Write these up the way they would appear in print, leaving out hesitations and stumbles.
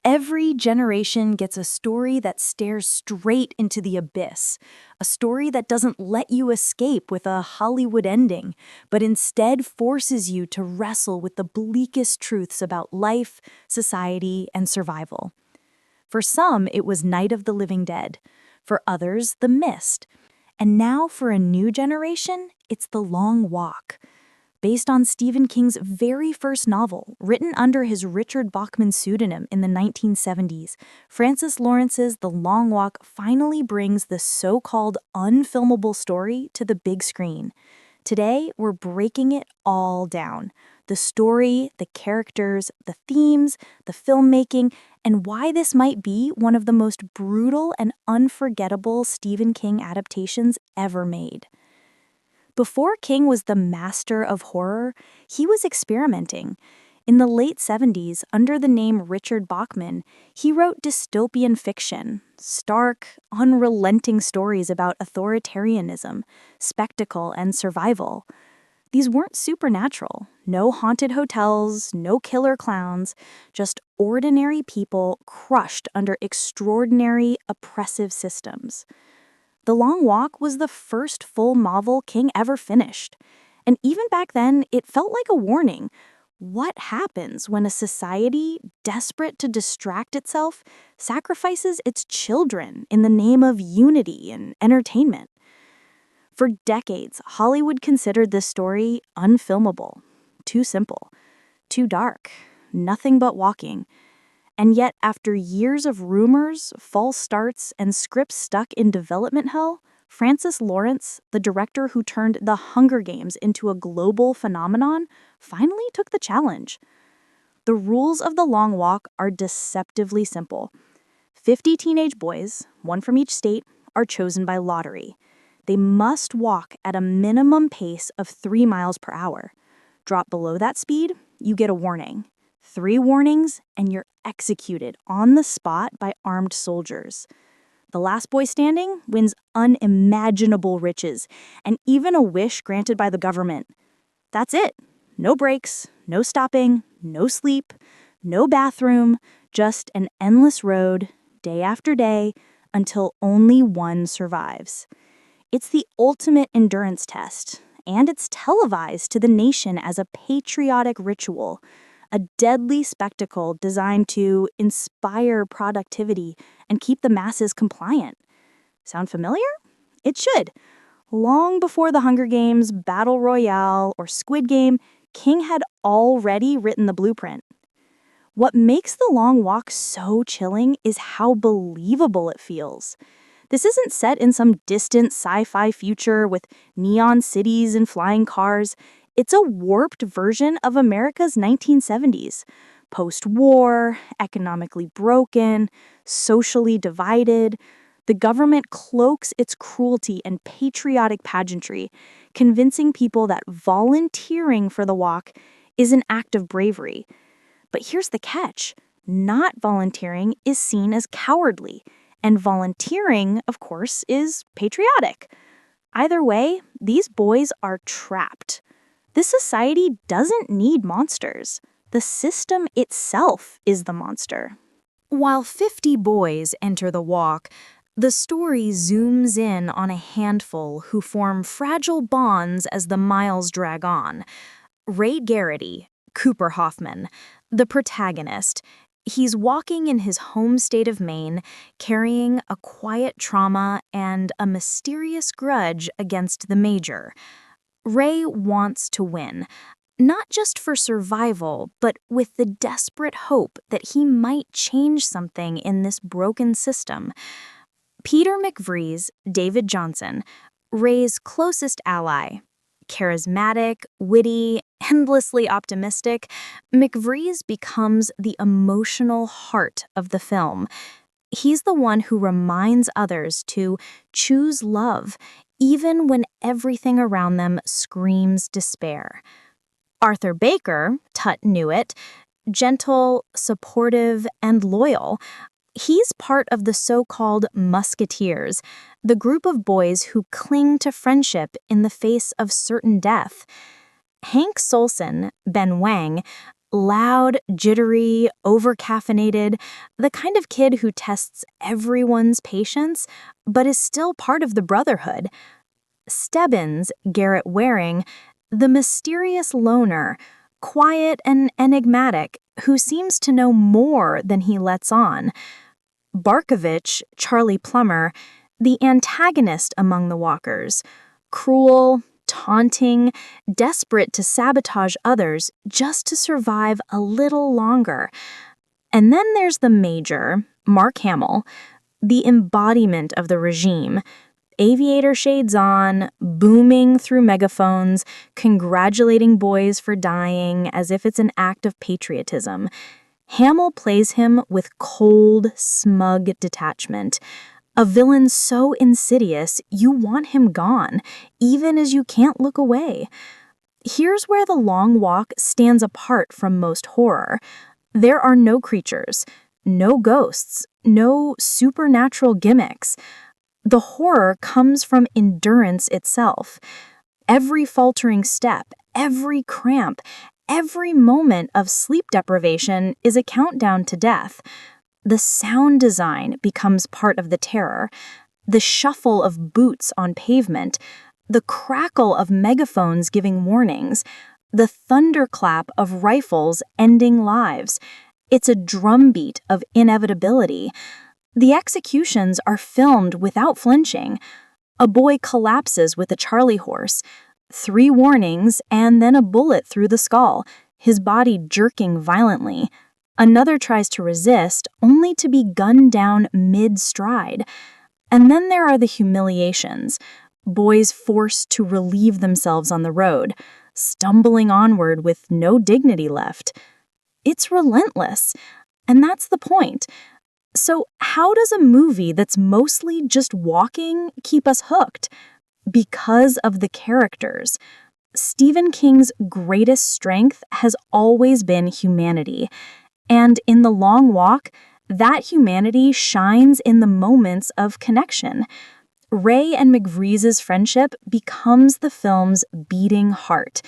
Every generation gets a story that stares straight into the abyss, a story that doesn't let you escape with a Hollywood ending, but instead forces you to wrestle with the bleakest truths about life, society, and survival. For some, it was Night of the Living Dead. For others, The Mist. And now, for a new generation, it's The Long Walk. Based on Stephen King's very first novel, written under his Richard Bachman pseudonym in the 1970s, Francis Lawrence's The Long Walk finally brings the so-called unfilmable story to the big screen. Today, we're breaking it all down. The story, the characters, the themes, the filmmaking, and why this might be one of the most brutal and unforgettable Stephen King adaptations ever made. Before King was the master of horror, he was experimenting. In the late 70s, under the name Richard Bachman, he wrote dystopian fiction, stark, unrelenting stories about authoritarianism, spectacle, and survival. These weren't supernatural. No haunted hotels, no killer clowns, just ordinary people crushed under extraordinary, oppressive systems. The Long Walk was the first full novel King ever finished. And even back then, it felt like a warning. What happens when a society, desperate to distract itself, sacrifices its children in the name of unity and entertainment? For decades, Hollywood considered this story unfilmable, too simple, too dark, nothing but walking. And yet, after years of rumors, false starts, and scripts stuck in development hell, Francis Lawrence, the director who turned The Hunger Games into a global phenomenon, finally took the challenge. The rules of The Long Walk are deceptively simple. 50 teenage boys, one from each state, are chosen by lottery. They must walk at a minimum pace of 3 miles per hour. Drop below that speed, you get a warning. 3 warnings, and you're executed on the spot by armed soldiers. The last boy standing wins unimaginable riches, and even a wish granted by the government. That's it. No breaks, no stopping, no sleep, no bathroom, just an endless road, day after day, until only one survives. It's the ultimate endurance test, and it's televised to the nation as a patriotic ritual, a deadly spectacle designed to inspire productivity and keep the masses compliant. Sound familiar? It should. Long before the Hunger Games, Battle Royale, or Squid Game, King had already written the blueprint. What makes The Long Walk so chilling is how believable it feels. This isn't set in some distant sci-fi future with neon cities and flying cars. It's a warped version of America's 1970s. Post-war, economically broken, socially divided. The government cloaks its cruelty and patriotic pageantry, convincing people that volunteering for the walk is an act of bravery. But here's the catch. Not volunteering is seen as cowardly, and volunteering, of course, is patriotic. Either way, these boys are trapped. This society doesn't need monsters. The system itself is the monster. While 50 boys enter the walk, the story zooms in on a handful who form fragile bonds as the miles drag on. Ray Garraty, Cooper Hoffman, the protagonist, he's walking in his home state of Maine, carrying a quiet trauma and a mysterious grudge against the Major. Ray wants to win, not just for survival, but with the desperate hope that he might change something in this broken system. Peter McVries, David Johnson, Ray's closest ally. Charismatic, witty, endlessly optimistic, McVries becomes the emotional heart of the film. He's the one who reminds others to choose love, even when everything around them screams despair. Arthur Baker, Tut knew it, gentle, supportive, and loyal. He's part of the so-called Musketeers, the group of boys who cling to friendship in the face of certain death. Hank Solson, Ben Wang, Loud, jittery, overcaffeinated, the kind of kid who tests everyone's patience, but is still part of the brotherhood. Stebbins, Garrett Waring, the mysterious loner, quiet and enigmatic, who seems to know more than he lets on. Barkovich, Charlie Plummer, the antagonist among the walkers, cruel, taunting, desperate to sabotage others just to survive a little longer. And then there's the Major, Mark Hamill, the embodiment of the regime, aviator shades on, booming through megaphones, congratulating boys for dying as if it's an act of patriotism. Hamill plays him with cold, smug detachment. A villain so insidious, you want him gone, even as you can't look away. Here's where The Long Walk stands apart from most horror. There are no creatures, no ghosts, no supernatural gimmicks. The horror comes from endurance itself. Every faltering step, every cramp, every moment of sleep deprivation is a countdown to death. The sound design becomes part of the terror. The shuffle of boots on pavement, the crackle of megaphones giving warnings, the thunderclap of rifles ending lives. It's a drumbeat of inevitability. The executions are filmed without flinching. A boy collapses with a Charlie horse. 3 warnings and then a bullet through the skull, his body jerking violently. Another tries to resist, only to be gunned down mid-stride. And then there are the humiliations. Boys forced to relieve themselves on the road, stumbling onward with no dignity left. It's relentless, and that's the point. So how does a movie that's mostly just walking keep us hooked? Because of the characters. Stephen King's greatest strength has always been humanity. And in The Long Walk, that humanity shines in the moments of connection. Ray and McVries' friendship becomes the film's beating heart.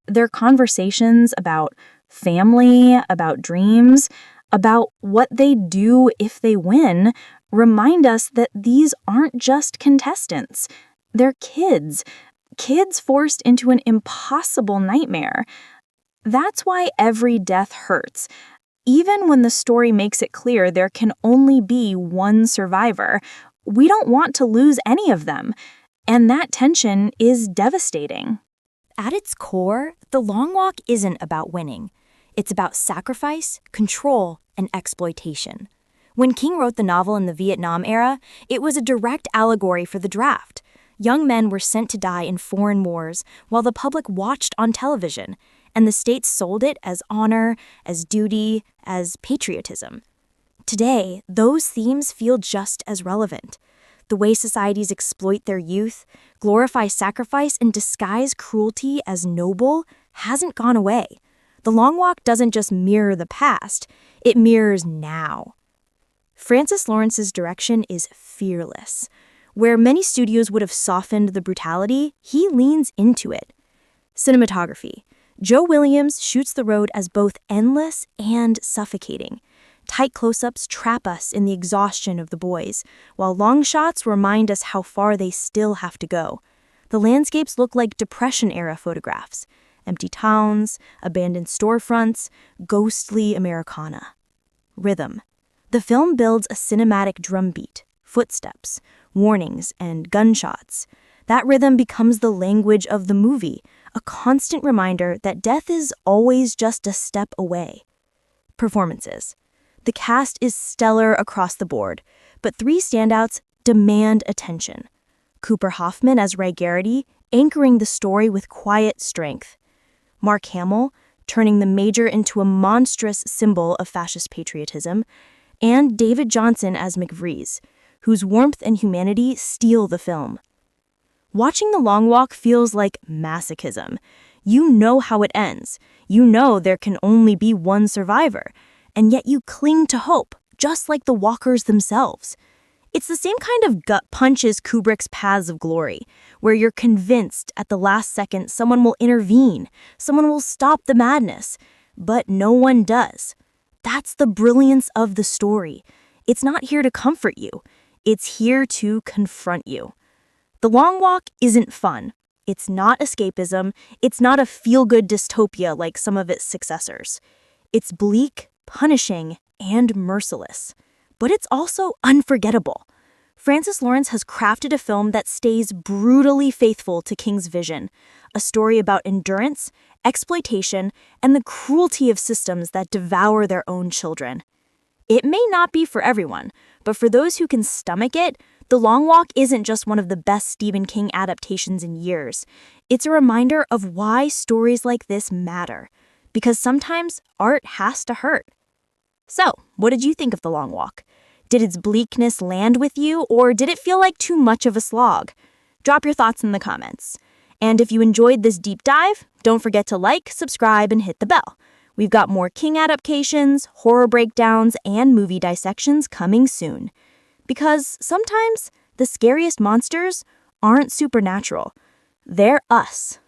Their conversations about family, about dreams, about what they do if they win, remind us that these aren't just contestants. They're kids forced into an impossible nightmare. That's why every death hurts. Even when the story makes it clear there can only be one survivor, we don't want to lose any of them. And that tension is devastating. At its core, The Long Walk isn't about winning. It's about sacrifice, control, and exploitation. When King wrote the novel in the Vietnam era, it was a direct allegory for the draft. Young men were sent to die in foreign wars while the public watched on television, and the state sold it as honor, as duty, as patriotism. Today, those themes feel just as relevant. The way societies exploit their youth, glorify sacrifice, and disguise cruelty as noble hasn't gone away. The Long Walk doesn't just mirror the past, it mirrors now. Francis Lawrence's direction is fearless. Where many studios would have softened the brutality, he leans into it. Cinematography. Joe Williams shoots the road as both endless and suffocating. Tight close-ups trap us in the exhaustion of the boys, while long shots remind us how far they still have to go. The landscapes look like Depression-era photographs. Empty towns, abandoned storefronts, ghostly Americana. Rhythm. The film builds a cinematic drumbeat, footsteps, warnings, and gunshots. That rhythm becomes the language of the movie, a constant reminder that death is always just a step away. Performances. The cast is stellar across the board, but 3 standouts demand attention. Cooper Hoffman as Ray Garraty, anchoring the story with quiet strength. Mark Hamill, turning the Major into a monstrous symbol of fascist patriotism. And David Johnson as McVries, whose warmth and humanity steal the film. Watching The Long Walk feels like masochism. You know how it ends. You know there can only be one survivor. And yet you cling to hope, just like the walkers themselves. It's the same kind of gut punch as Kubrick's Paths of Glory, where you're convinced at the last second someone will intervene, someone will stop the madness. but no one does. That's the brilliance of the story. It's not here to comfort you. It's here to confront you. The Long Walk isn't fun. It's not escapism. It's not a feel-good dystopia like some of its successors. It's bleak, punishing, and merciless. But it's also unforgettable. Francis Lawrence has crafted a film that stays brutally faithful to King's vision, a story about endurance, exploitation, and the cruelty of systems that devour their own children. It may not be for everyone, but for those who can stomach it, The Long Walk isn't just one of the best Stephen King adaptations in years. It's a reminder of why stories like this matter, because sometimes art has to hurt. So, what did you think of The Long Walk? Did its bleakness land with you, or did it feel like too much of a slog? Drop your thoughts in the comments. And if you enjoyed this deep dive, don't forget to like, subscribe, and hit the bell. We've got more King adaptations, horror breakdowns, and movie dissections coming soon. Because sometimes the scariest monsters aren't supernatural. They're us.